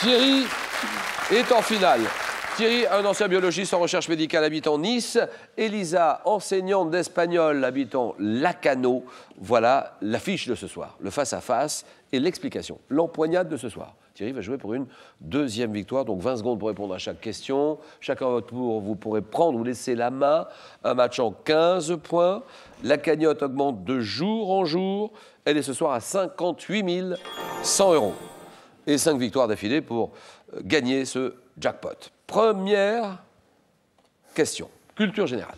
Thierry est en finale. Thierry, un ancien biologiste en recherche médicale habitant Nice. Elisa, enseignante d'espagnol habitant Lacano. Voilà l'affiche de ce soir, le face-à-face et l'explication, l'empoignade de ce soir. Thierry va jouer pour une deuxième victoire, donc 20 secondes pour répondre à chaque question. Chacun à votre tour, vous pourrez prendre ou laisser la main. Un match en 15 points. La cagnotte augmente de jour en jour. Elle est ce soir à 58 100 €. Et 5 victoires d'affilée pour gagner ce jackpot. Première question, culture générale.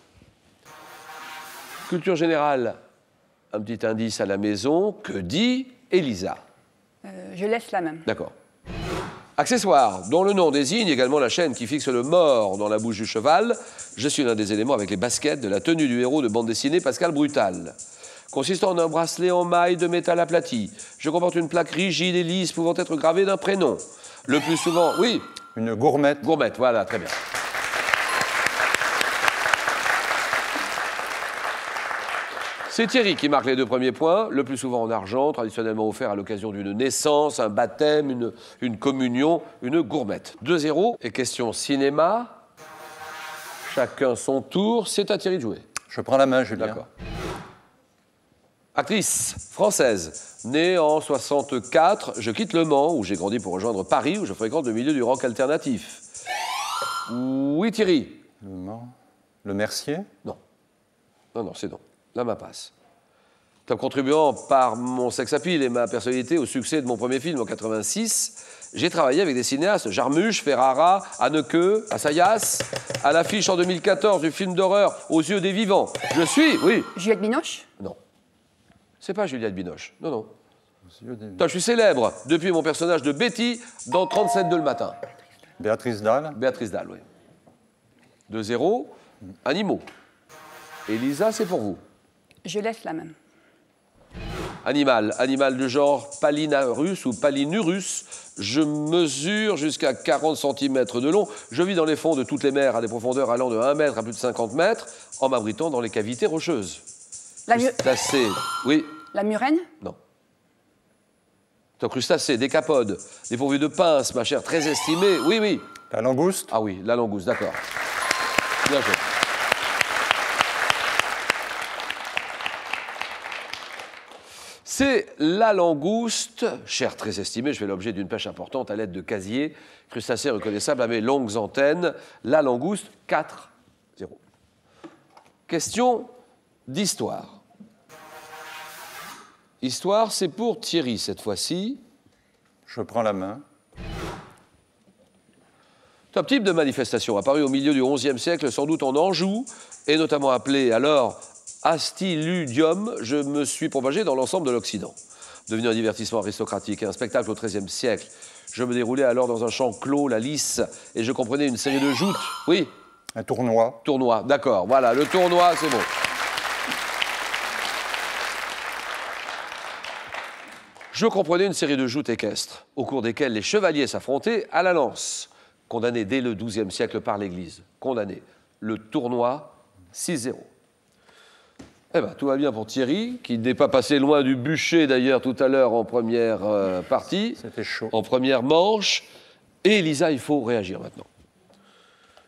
Culture générale, un petit indice à la maison. Que dit Elisa? Je laisse la même. D'accord. Accessoire, dont le nom désigne également la chaîne qui fixe le mors dans la bouche du cheval. Je suis l'un des éléments avec les baskets de la tenue du héros de bande dessinée Pascal Brutal. Consistant en un bracelet en maille de métal aplati. Je comporte une plaque rigide et lisse pouvant être gravée d'un prénom. Le plus souvent, oui. Une gourmette. Gourmette, voilà, très bien. C'est Thierry qui marque les 2 premiers points, le plus souvent en argent, traditionnellement offert à l'occasion d'une naissance, un baptême, une communion, une gourmette. 2-0. Et question cinéma. Chacun son tour. C'est à Thierry de jouer. Je prends la main, Julien. D'accord. Actrice française, née en 64, je quitte Le Mans, où j'ai grandi pour rejoindre Paris, où je fréquente le milieu du rock alternatif. Oui, Thierry. Le Mans. Le Mercier. Non. Non, c'est non. Là, ma passe. Comme contribuant par mon sex-appeal et ma personnalité au succès de mon premier film en 86, j'ai travaillé avec des cinéastes, Jarmusch, Ferrara, Haneke, Assayas, à l'affiche en 2014 du film d'horreur Aux yeux des vivants. Je suis, oui. Juliette Binoche? Non. C'est pas Juliette Binoche. Non, non. Je suis célèbre depuis mon personnage de Betty dans 37 le matin. Béatrice Dalle. Béatrice Dalle, oui. 2-0. Animaux. Elisa, c'est pour vous. Je laisse la même. Animal. Animal de genre Palinurus ou Palinurus. Je mesure jusqu'à 40 cm de long. Je vis dans les fonds de toutes les mers à des profondeurs allant de 1 mètre à plus de 50 mètres, en m'abritant dans les cavités rocheuses. Crustacés. Oui. La murène? Non. Crustacés, décapodes, dépourvus de pinces, ma chère, très estimée. Oui, oui. La langouste. Ah oui, la langouste, d'accord. Bien joué. C'est la langouste, chère très estimée, je fais l'objet d'une pêche importante à l'aide de casiers, crustacés reconnaissables à mes longues antennes. La langouste, 4-0. Question d'histoire. Histoire, c'est pour Thierry cette fois-ci. Je prends la main. Top type de manifestation apparu au milieu du XIe siècle, sans doute en Anjou, et notamment appelé alors Astiludium, je me suis propagé dans l'ensemble de l'Occident. Devenu un divertissement aristocratique et un spectacle au XIIIe siècle, je me déroulais alors dans un champ clos, la lice, et je comprenais une série de joutes. Oui. Un tournoi. Tournoi, d'accord. Voilà, le tournoi, c'est bon. Je comprenais une série de joutes équestres, au cours desquelles les chevaliers s'affrontaient à la lance. Condamné dès le XIIe siècle par l'Église. Condamné. Le tournoi, 6-0. Eh bien, tout va bien pour Thierry, qui n'est pas passé loin du bûcher, d'ailleurs, tout à l'heure en première partie. C'était chaud. En première manche. Et Elisa, il faut réagir maintenant.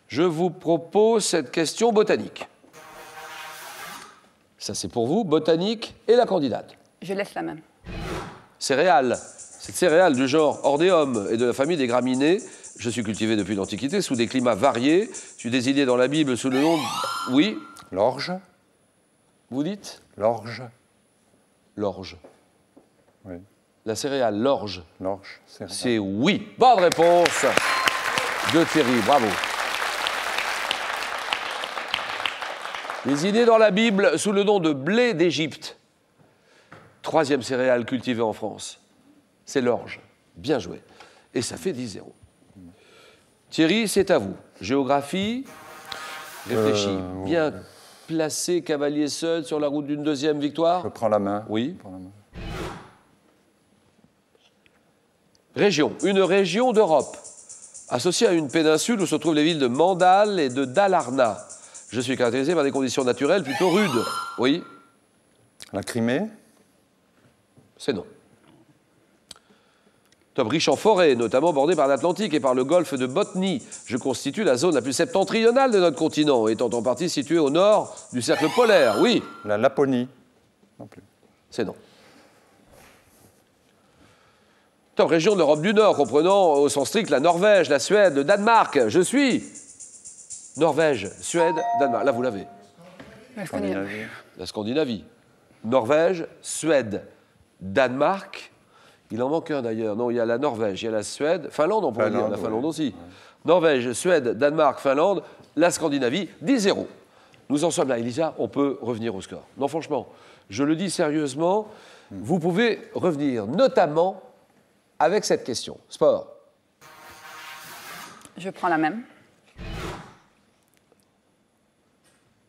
Je vous propose cette question botanique. Ça, c'est pour vous, botanique et la candidate. Je laisse la même. Céréales. Cette céréale du genre Ordéum et de la famille des graminées. Je suis cultivé depuis l'Antiquité, sous des climats variés. Je suis désigné dans la Bible sous le nom de... Oui. L'orge. Vous dites? L'orge. L'orge. Oui. La céréale, l'orge. L'orge, céréale. C'est oui. Bonne réponse de Thierry, bravo. Désigné dans la Bible sous le nom de blé d'Égypte. 3e céréale cultivée en France. C'est l'orge. Bien joué. Et ça fait 10-0. Thierry, c'est à vous. Géographie. Réfléchis. Bien placé, cavalier seul sur la route d'une deuxième victoire. Je prends la main. Oui. Je prends la main. Région. Une région d'Europe. Associée à une péninsule où se trouvent les villes de Mandal et de Dalarna. Je suis caractérisé par des conditions naturelles plutôt rudes. Oui. La Crimée. C'est non. Top riche en forêt, notamment bordée par l'Atlantique et par le golfe de Botnie. Je constitue la zone la plus septentrionale de notre continent, étant en partie située au nord du cercle polaire. Oui. La Laponie. Non plus. C'est non. Top région de l'Europe du Nord, comprenant au sens strict la Norvège, la Suède, le Danemark. Je suis. Norvège, Suède, Danemark. Là, vous l'avez. Scandinavie. La Scandinavie. Norvège, Suède, Danemark. Il en manque un d'ailleurs. Non, il y a la Norvège, il y a la Suède. Finlande, on pourrait dire. La Finlande aussi. Norvège, Suède, Danemark, Finlande, la Scandinavie, 10-0. Nous en sommes là, Elisa, on peut revenir au score. Non, franchement, je le dis sérieusement, vous pouvez revenir, notamment avec cette question. Sport. Je prends la même.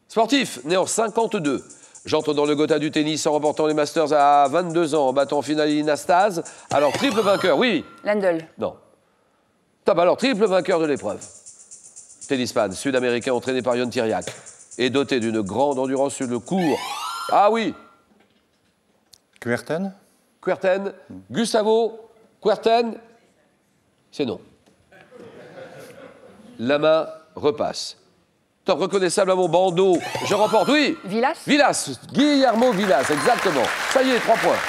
Sportif, né en 52. J'entre dans le Gotha du tennis en remportant les Masters à 22 ans, en battant en finale Nastase. Alors, triple vainqueur, oui. Lendl. Non. Top, alors, triple vainqueur de l'épreuve. Tennisman, sud-américain entraîné par Jon Tiriac et doté d'une grande endurance sur le court. Ah oui. Kuerten. Kuerten. Gustavo Kuerten. C'est non. La main repasse. Top, reconnaissable à mon bandeau. Je remporte, oui. Villas. Villas. Guillermo Villas, exactement. Ça y est, 3 points.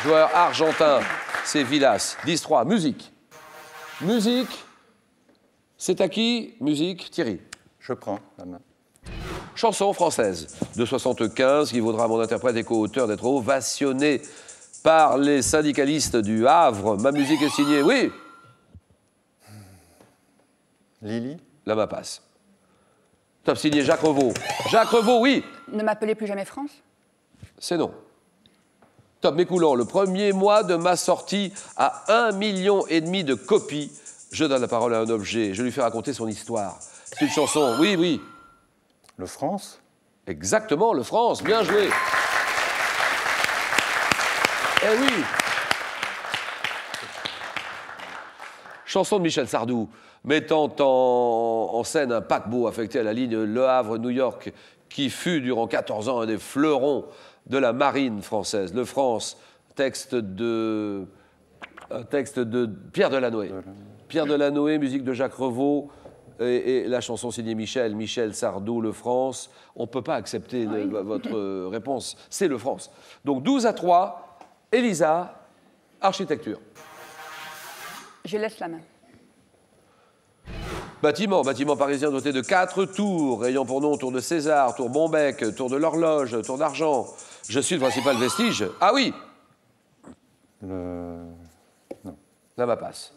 Joueur argentin, c'est Villas. 10-3. Musique. Musique. C'est à qui? Musique, Thierry. Je prends la main. Chanson française de 75 qui vaudra à mon interprète et co-auteur d'être ovationné par les syndicalistes du Havre. Ma musique est signée, oui. Lily. La main passe. Top, signé Jacques Revaux. Jacques Revaux, oui. Ne m'appelez plus jamais France. C'est non. Top, m'écoulant le premier mois de ma sortie à 1,5 million de copies. Je donne la parole à un objet. Je lui fais raconter son histoire. C'est une chanson, oui, oui. Le France. Exactement, le France. Bien joué. Eh oui. Chanson de Michel Sardou, mettant en scène un paquebot affecté à la ligne Le Havre-New York, qui fut durant 14 ans un des fleurons de la marine française. Le France, texte de Pierre Delanoë. Pierre Delanoë, musique de Jacques Revaux, et la chanson signée Michel Sardou, Le France. On ne peut pas accepter votre réponse, c'est Le France. Donc 12-3, Elisa, architecture. Je laisse la main. Bâtiment parisien doté de 4 tours, ayant pour nom Tour de César, Tour Bonbec, Tour de l'Horloge, Tour d'Argent. Je suis le principal vestige. Ah oui. Non. Là, ma passe.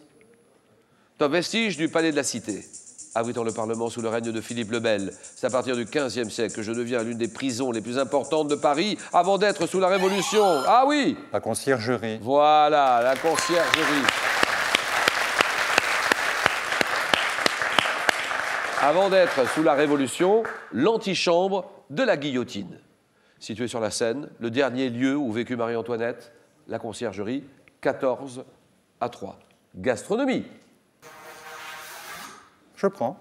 Top, vestige du Palais de la Cité. Abritant le Parlement sous le règne de Philippe le Bel. C'est à partir du XVe siècle que je deviens l'une des prisons les plus importantes de Paris, avant d'être sous la Révolution. Ah oui. La conciergerie. Voilà, la conciergerie. Avant d'être sous la Révolution, l'antichambre de la guillotine. Située sur la Seine, le dernier lieu où vécut Marie-Antoinette, la conciergerie, 14-3. Gastronomie. Je prends.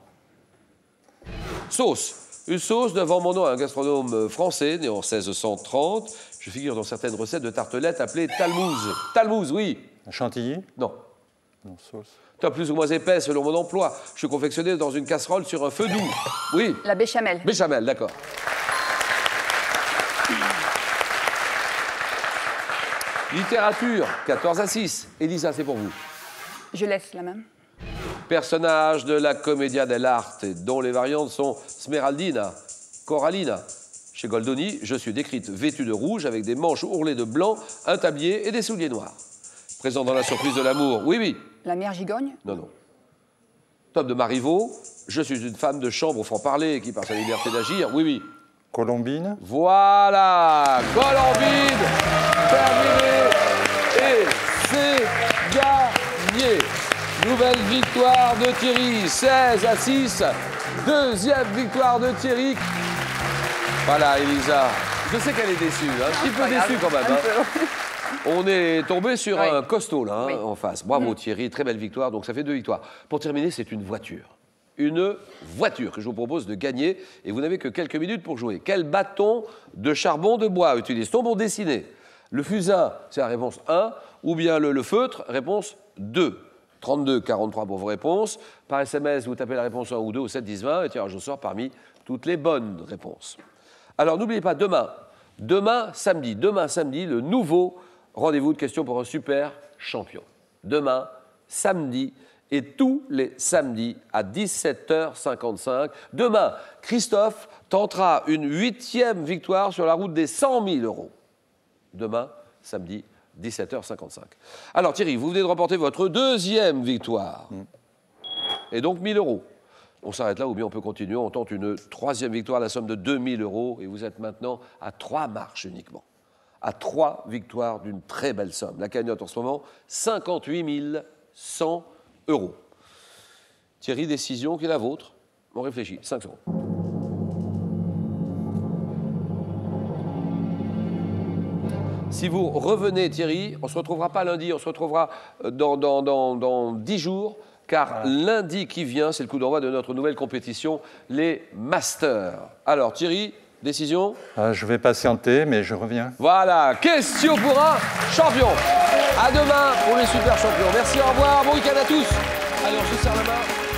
Sauce. Une sauce devant mon nom à un gastronome français, né en 1630. Je figure dans certaines recettes de tartelettes appelées talmouze. Talmouze, oui. Chantilly. Non. Non, sauce. Top, plus ou moins épais selon mon emploi. Je suis confectionné dans une casserole sur un feu doux. Oui. La béchamel. Béchamel, d'accord. Littérature, 14-6. Elisa, c'est pour vous. Je laisse la même. Personnage de la Commedia dell'arte, dont les variantes sont Smeraldina, Corallina. Chez Goldoni, je suis décrite vêtue de rouge avec des manches ourlées de blanc, un tablier et des souliers noirs. Présent dans la surprise de l'amour, oui, oui. La mère gigogne. Non, non. Top de Marivaux, je suis une femme de chambre au franc-parler qui, par sa liberté d'agir, oui, oui. Colombine. Voilà, Colombine, terminé, et c'est gagné. Nouvelle victoire de Thierry, 16-6. Deuxième victoire de Thierry. Voilà, Elisa. Je sais qu'elle est déçue, un petit peu déçue quand même. On est tombé sur un costaud là, en face. Bravo Thierry, très belle victoire. Donc ça fait 2 victoires. Pour terminer, c'est une voiture. Une voiture que je vous propose de gagner. Et vous n'avez que quelques minutes pour jouer. Quel bâton de charbon de bois utilise-t-on pour dessiner? Le fusain, c'est la réponse 1. Ou bien le feutre, réponse 2. 32 43 pour vos réponses. Par SMS, vous tapez la réponse 1 ou 2 au 7 10 20 et tirage au sort parmi toutes les bonnes réponses. Alors n'oubliez pas, demain samedi, le nouveau rendez-vous de questions pour un super champion. Demain, samedi, et tous les samedis à 17h55. Demain, Christophe tentera une 8e victoire sur la route des 100 000 €. Demain, samedi, 17h55. Alors Thierry, vous venez de remporter votre 2e victoire. Et donc 1 000 €. On s'arrête là ou bien on peut continuer. On tente une 3e victoire à la somme de 2 000 € et vous êtes maintenant à 3 marches uniquement. À 3 victoires d'une très belle somme. La cagnotte en ce moment, 58 100 €. Thierry, décision qui est la vôtre. On réfléchit. 5 secondes. Si vous revenez, Thierry, on ne se retrouvera pas lundi, on se retrouvera dans 10 jours, car lundi qui vient, c'est le coup d'envoi de notre nouvelle compétition, les Masters. Alors, Thierry, décision ? Je vais patienter, mais je reviens. Voilà, question pour un champion. À demain pour les super champions. Merci, au revoir, bon week-end à tous. Allez, on se serre la main.